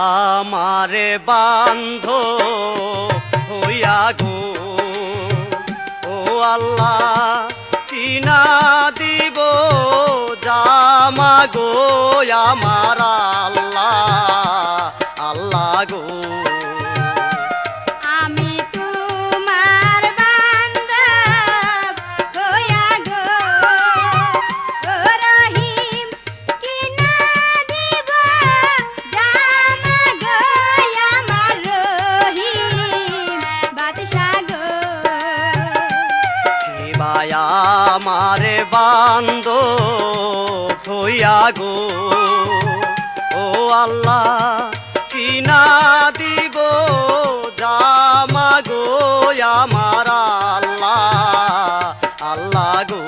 আমারে বান্ধ হইয়া গো ও আল্লাহ কিনা দিব জামা গো আমার আল্লাহ আল্লাহ গো আমারে বান্ধ হইয়া গো ও আল্লাহ কিনা দিব জামা গো আমার আল্লাহ আল্লাহ গো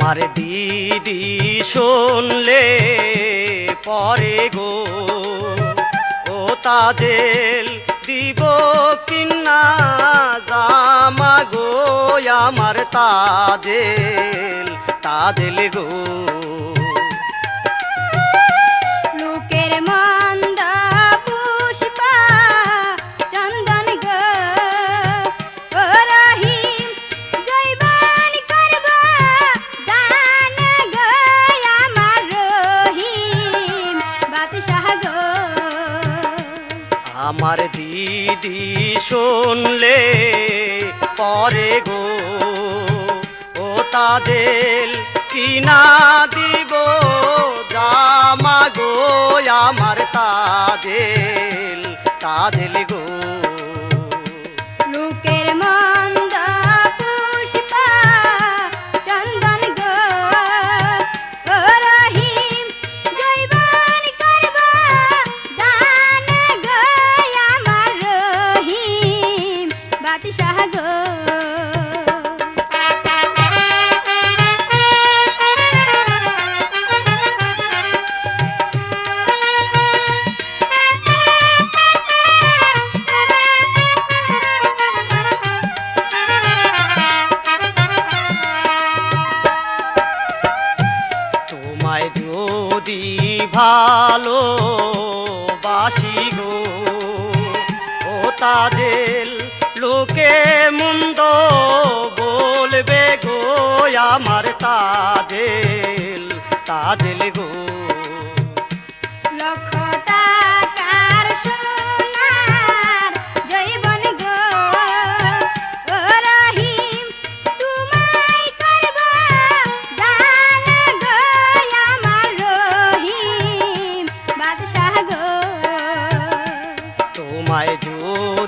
আমার দিদি শুনলে পরে গো ও তাজেল দিব কিনা জামা গো আমার তাজেল তাজেল গো আমার দিদি শুনলে পরে গো ও তাদের কিনা দিব জামা গো আমার তাদের তাদের গো যদি ভালো বাসি গো ও তাজেল লোকে মন্দ বলবে গো আমার তাজেল তাজেল গো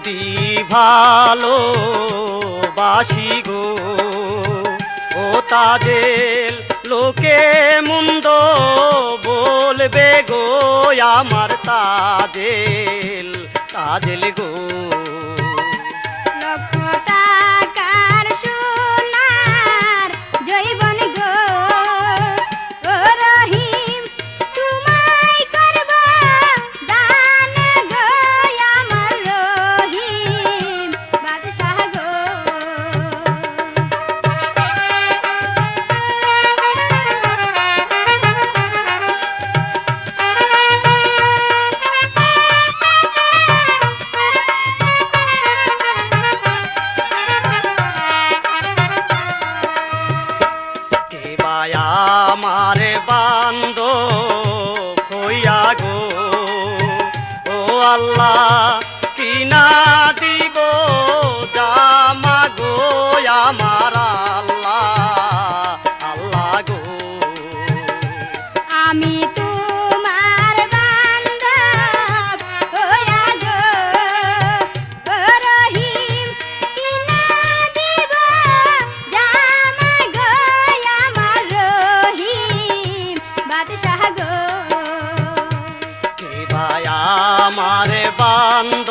যদি ভালো বাসি গো ও তাজেল লোকে মন্দ বলবে গো আমার তাজেল তাজেল গো আমারে বান্ধ হইয়া গো ও আল্লাহ কিনা দিব জামা গো আমার আল্লাহ আল্লাহ গো আমি তোমার বান্ধব হইয়া গো ও রহিম কিনা দিব আমারে বান্দ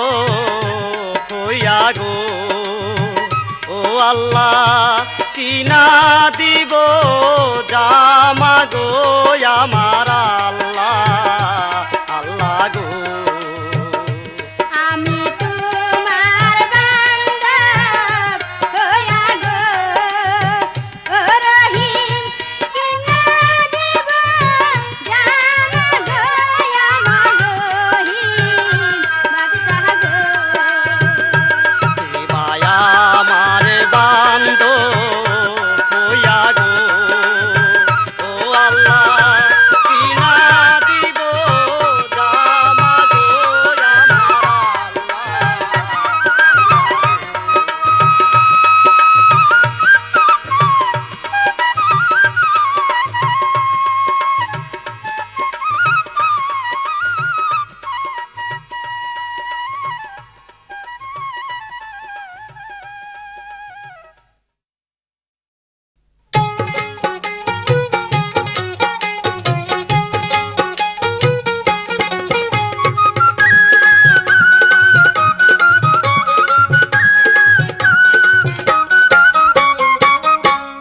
হইয়া গো ও আল্লাহ কিনা দিব জামা গো আমার আল্লাহ আল্লাহ গো আমি তোমার বান্দব হইয়া গো ও রহিম কিনা দিব জামা গো আমার রহিম বাদশাহ গো মায়া আমারে বান্দ হইয়া গো ও আল্লাহ কিনা দিব জামা গো আমার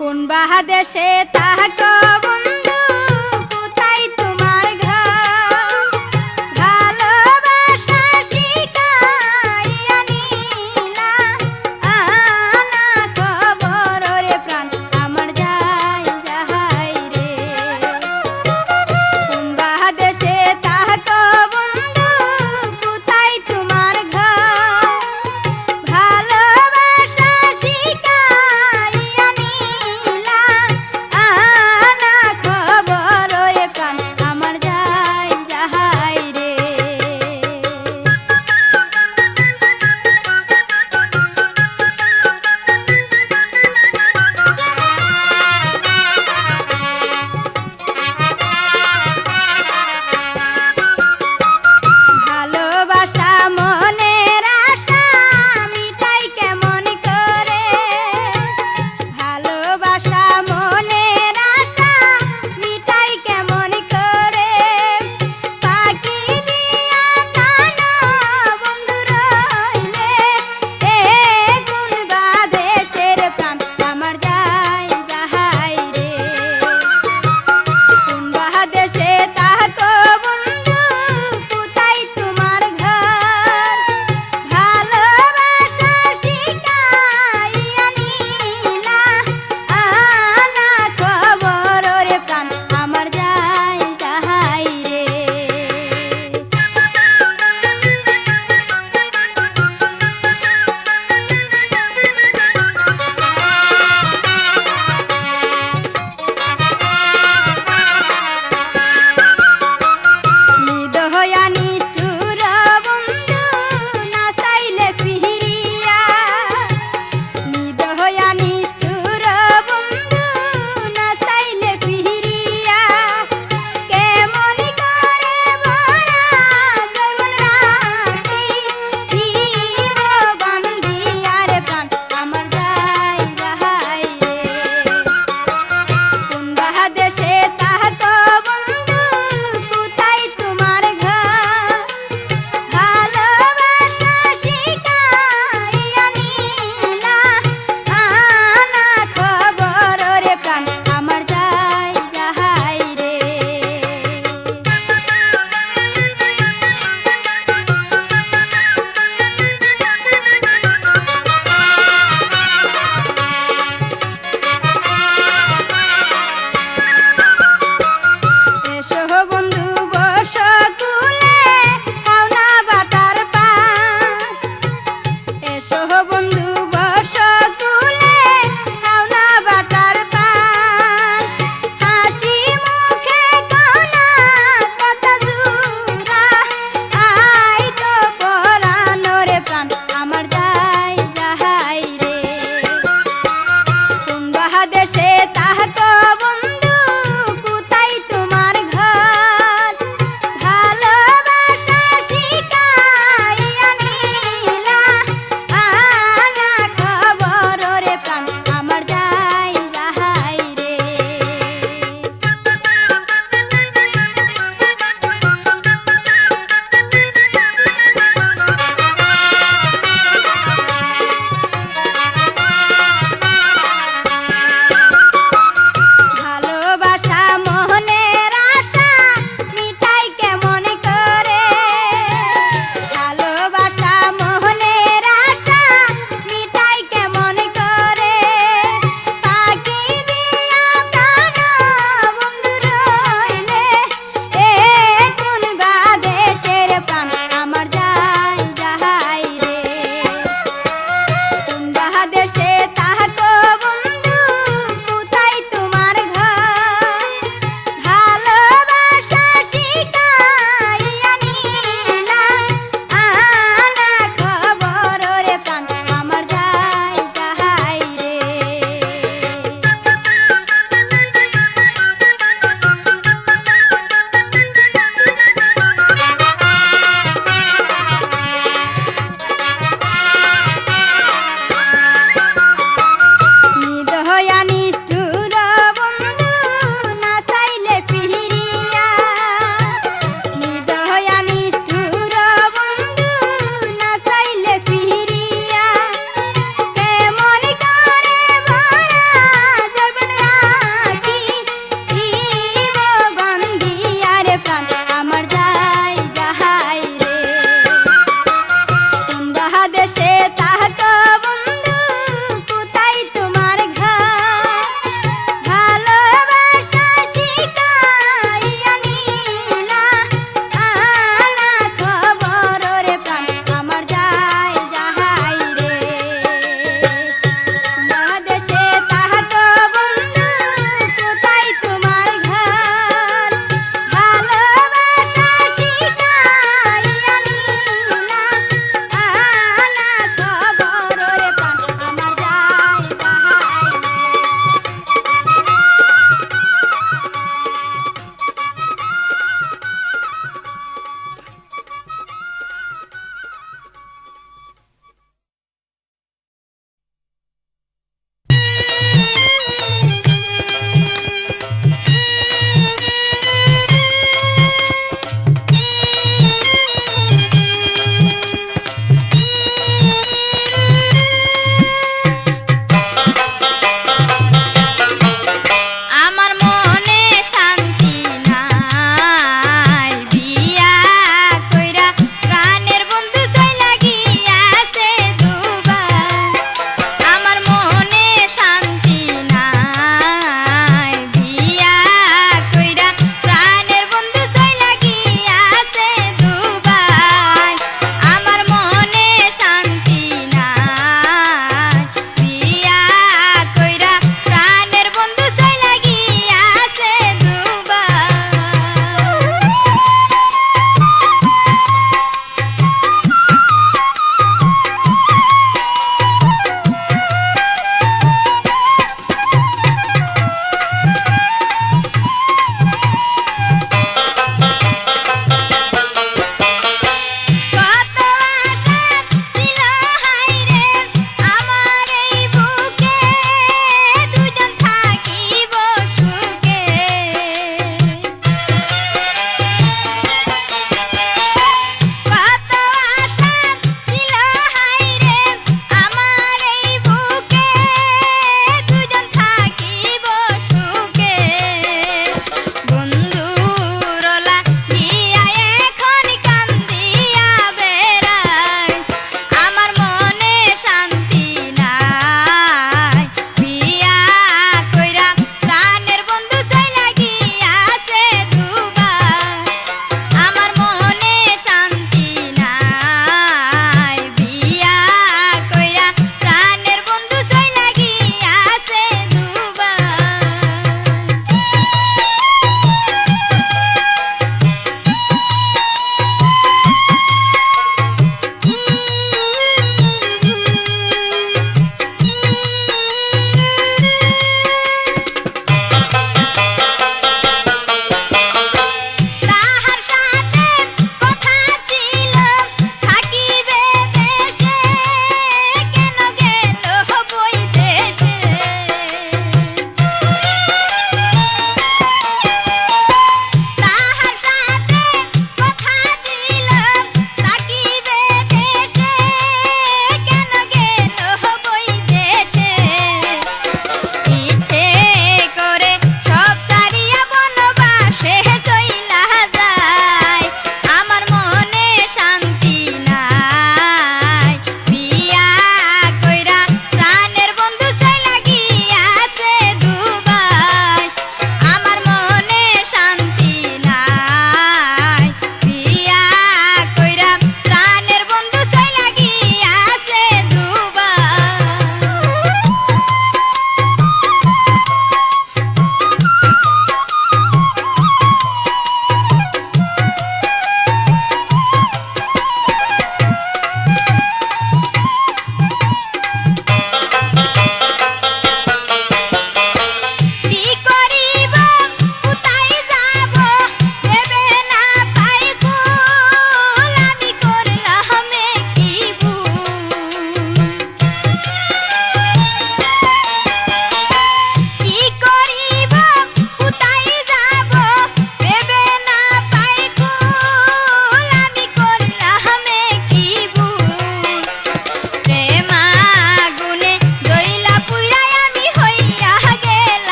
কোন বাহাদেশে তাহাক বন্ধু কোথায় তোমার ঘর ভালোবাসা শিখাইয়া নিলা আনা খবর রে প্রাণ আমার যায় যাহাই রে কোন বাহাদেশে তাহাক বন্ধু কোথায় তোমার ঘর ভালোবাসা শিখাইয়া নিলা আনা খবর রে প্রাণ আমার যায় যাহাই রে ভালোবাসা মনের আশা মিটাই কেমন করে ভালোবাসা মনের আশা মিটাই কেমন করে পাখি দিয়া কানো বন্ধু রইলে এ গুণ বাদেশের প্রাণ আমার যায় যাহাই রে কোন বাদেশে তাহাক বন্ধু কোথায় তোমার ঘর ভালোবাসা শিখাইয়া নিলা আনা খবর রে প্রাণ আমার যায় যাহাই রে নিদহয়া নিষ্ঠুর বন্ধু না চাইলে পিহিরিয়া নিদহয়া নিষ্ঠুর বন্ধু না চাইলে পিহিরিয়া কেমন করে ভরা যৌবন রাশি জীব বান্ধিয়ার প্রাণ আমার যায় যাহাই রে কোন বাহাদেশে তাহাক বন্ধু কোথায় তোমার ঘর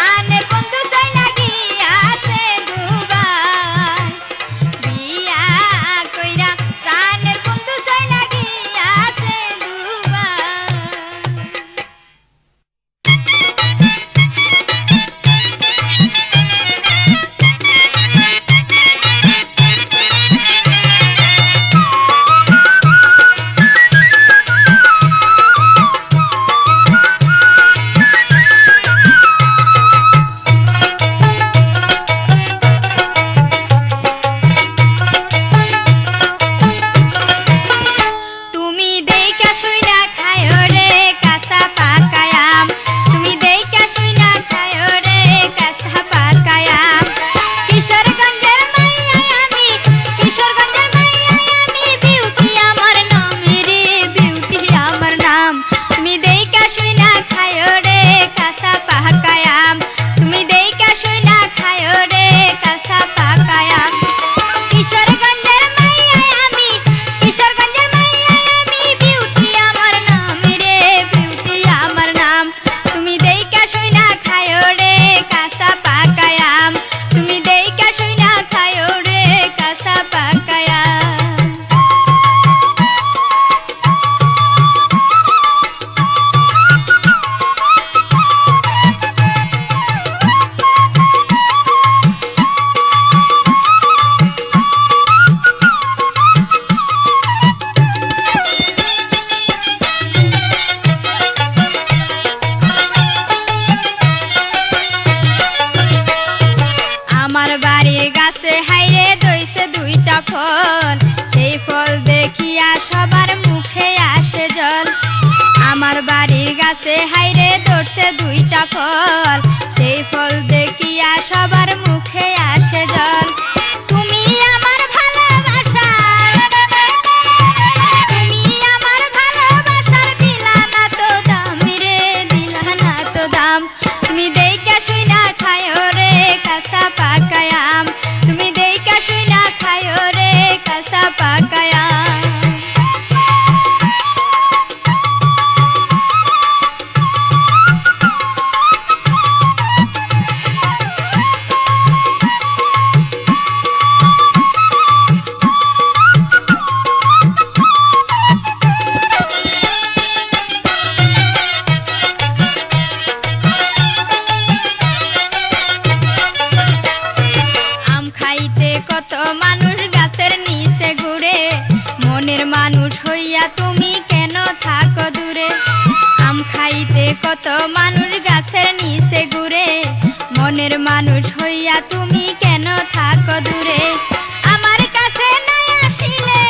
প্রাণের বন্ধু চইলা গিয়াছে দুবাই বিয়া কইরা প্রাণের বন্ধু চইলা গিয়াছে দুবাই তুমি দেইকা শুইনা খায়ো রে কাঁচা পাকা আম তুমি দেইকা শুইনা খায়ো রে কাঁচা পাকা আম কিশোরগঞ্জের মাইয়া আমি কিশোরগঞ্জের মাইয়া আমি বিউটি আমার নাম রে বিউটি আমার নাম তুমি দেইকা শুইনা খায়ো রে কাঁচা পাকা আম তুমি দেইকা শুইনা খায়ো রে কাঁচা পাকা আম কিশোরগঞ্জের মাইয়া আমি কিশোরগঞ্জের মাইয়া আমি বিউটি আমার নাম রে বিউটি আমার নাম তুমি দেইকা শুইনা খায়ো রে কাঁচা পাকা আম তুমি দেইকা শুইনা খায়ো রে কাঁচা পাকা আম আমার বাড়ির গাছে হাইরে দইছে দুইটা ফল সেই ফল দেখিয়া সবার মুখে আসে জল আমার বাড়ির গাছে হাইরে ধরছে দুইটা ফল সেই ফল দেখিয়া সবার মুখে আসে জল তুমি আমার ভালোবাসার তুমি আমার ভালোবাসার দিলা না তো দাম রে দিলা না তো দাম তুমি দেইকা শুইনা খায়ো রে কাঁচা পাকা আম তুমি দেইকা শুইনা খায়ো রে কাঁচা পাকা আম আম খাইতে কত মানুষ গাছের নিচে ঘুরে মনের মানুষ হইয়া তুমি কেন থাকো দূরে আম খাইতে কত মানুষ গাছের নিচে ঘুরে মনের মানুষ হইয়া তুমি কেন থাকো দূরে আমার কাছে না আসিলে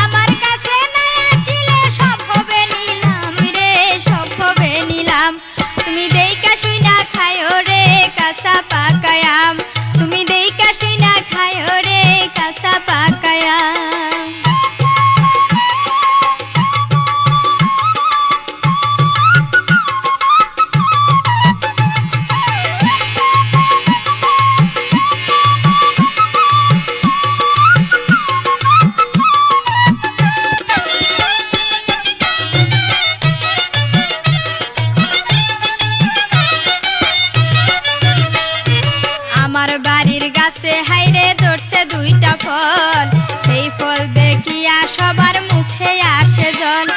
আমার কাছে না আসিলে সব হবে নিলাম রে সব হবে নিলাম তুমি দেইকা শুইনা খায়ো রে কাঁচা পাকা আম তুমি দেইকা শুইনা খায়ো রে কাঁচা পাকা আম আমার বাড়ির গাছে হাইরে ধরছে দুইটা ফল সেই ফল দেখিয়া সবার মুখে আসে জল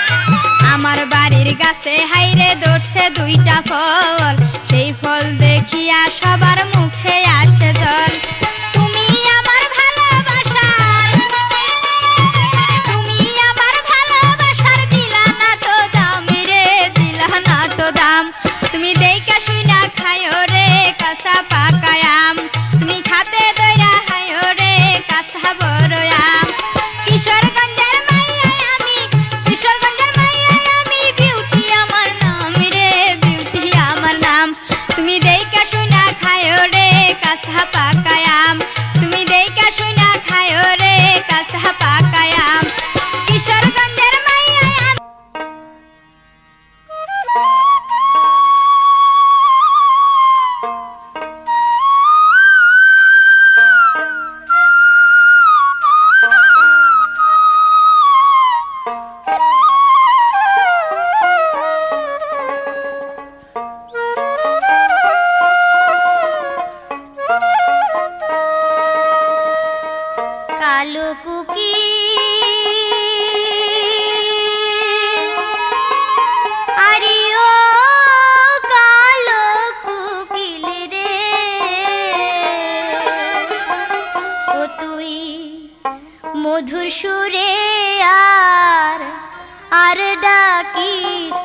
আমার বাড়ির গাছে হাইরে ধরছে দুইটা ফল সেই ফল দেখিয়া সবার মুখে আসে জল তুমি আমার ভালোবাসার তুমি আমার ভালোবাসার দিলা না তো দাম রে দিলা না তো দাম তুমি দেইকা শুইনা খায়ো রে কাঁচা পাকা আম তুমি খাতে দইরা খায়ো রে কাঁচা বড় আম কিশোরগঞ্জের মাইয়া আমি কিশোরগঞ্জের মাইয়া আমি বিউটি আমার নাম রে বিউটি আমার নাম তুমি দেইকা শুইনা খায়ো রে কাঁচা পাকা আম তুমি দেইকা শুইনা খায়ো রে কাঁচা পাকা আম কিশোরগঞ্জের মাইয়া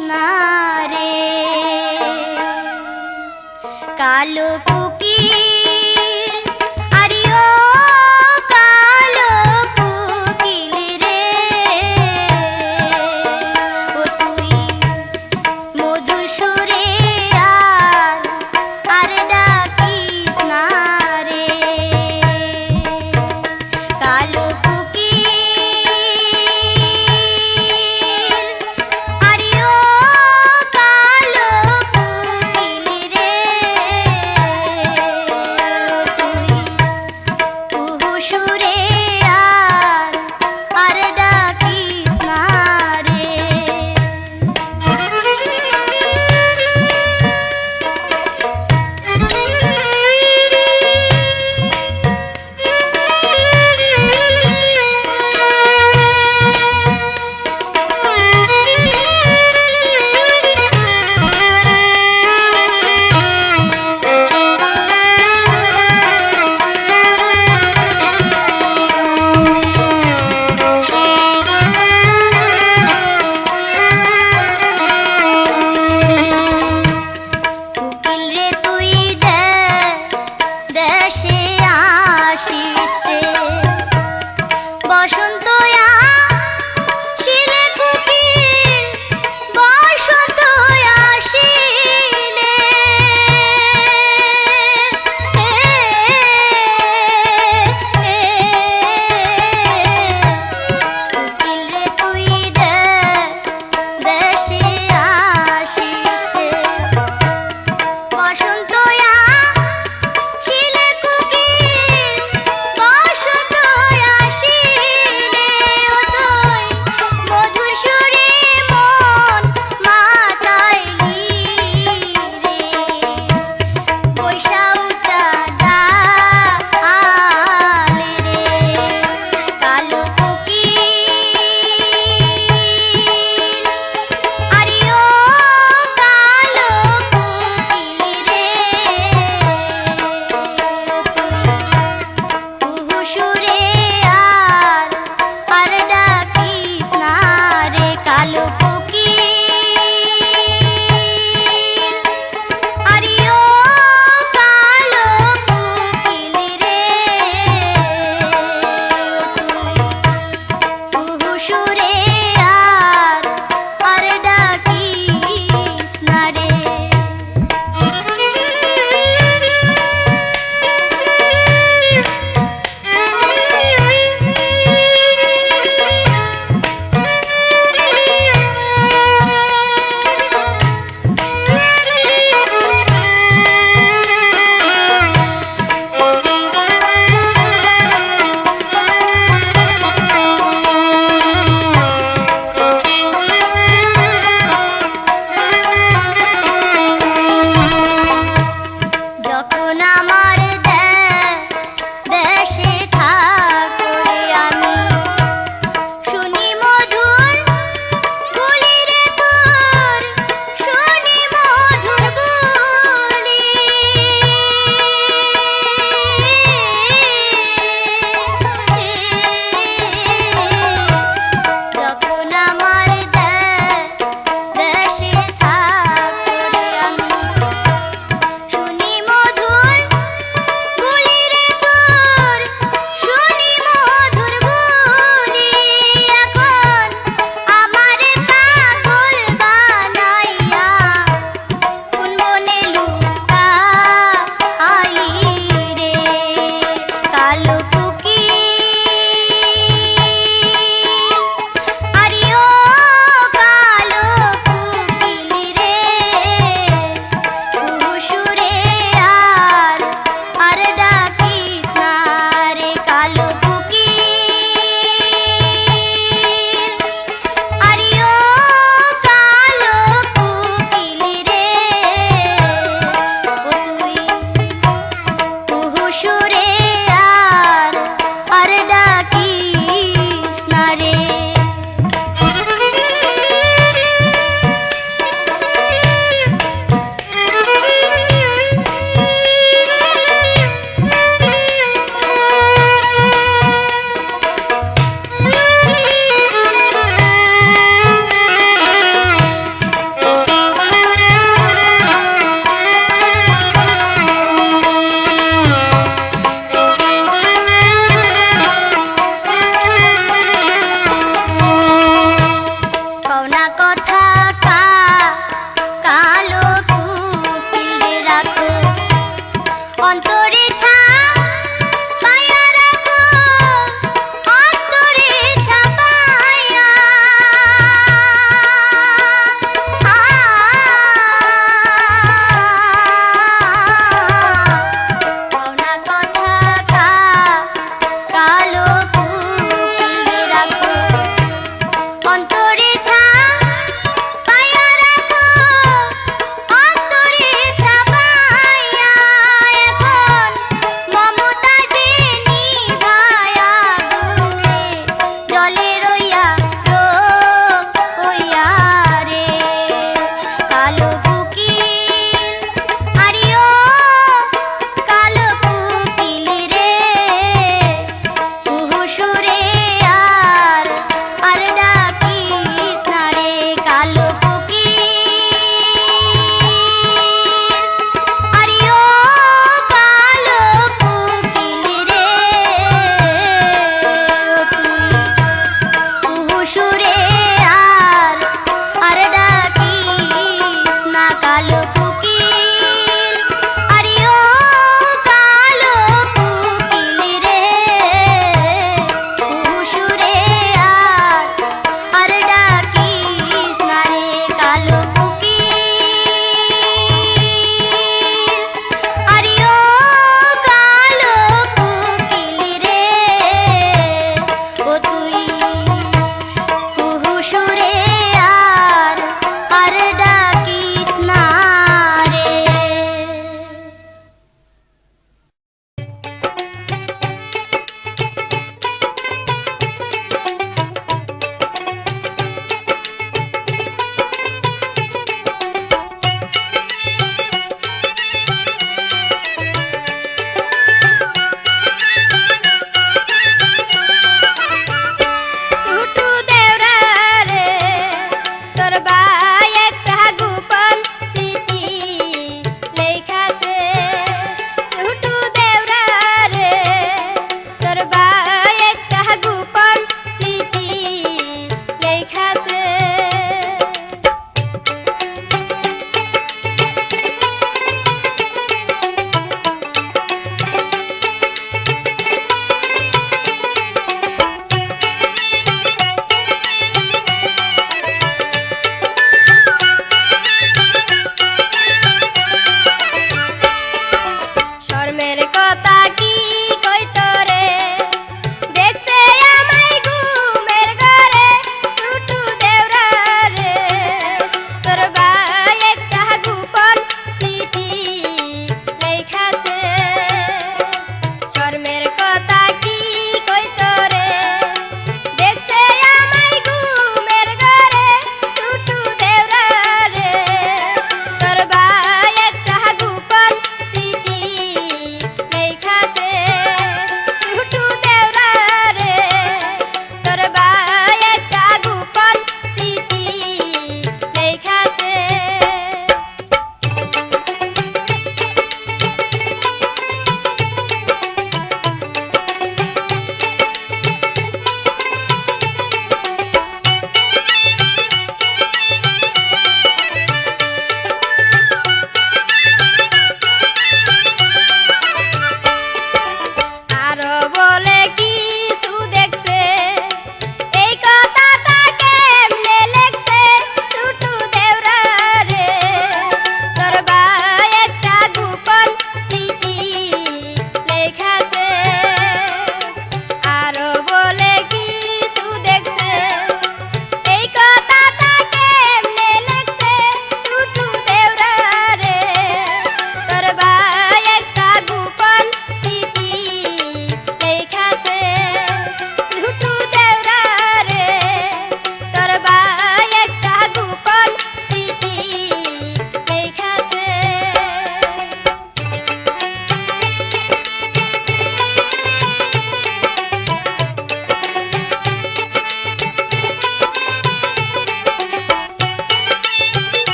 না রে কালো কুকিল আরিও কালো কুকিল রে ও তুই মধুর সুরে আর ডাকিস না রে কালো কুকিল আরিও কালো কুকিল রে তুই সুরে আর ডাকিস না রে কুকিল রে তুই দেশে আসিস রে বসন্ত আসিলে কুকিল বসন্ত আসিলে কুকিল রে তুই দেশে আসিস রে বসন্ত আসিলে কুকিল বসন্ত আসিলে ও তুই মধুর সুরে মন মাতাইলি রে পয়সা উচা ডালে রে কালো কুকিল আরিও কালো কুকিল রে তুই সুরে আর ডাকিস না রে কালো কুকিল আরিও কালো কুকিল রে তুই সুরে আর ডাকিস না রে যখন আমার দেশে থাকরে আমি শুনি মধুর বুলি রে তোর শুনি মধুর বুলি যখন আমার দেশে থাকরে আমি শুনি মধুর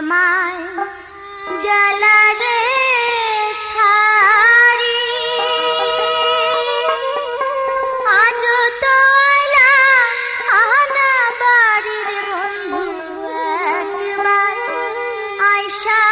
আমায় গেলা রে ছাড়ি আজ তো আইলা আনা বাড়ির বন্ধু একবার আয়সা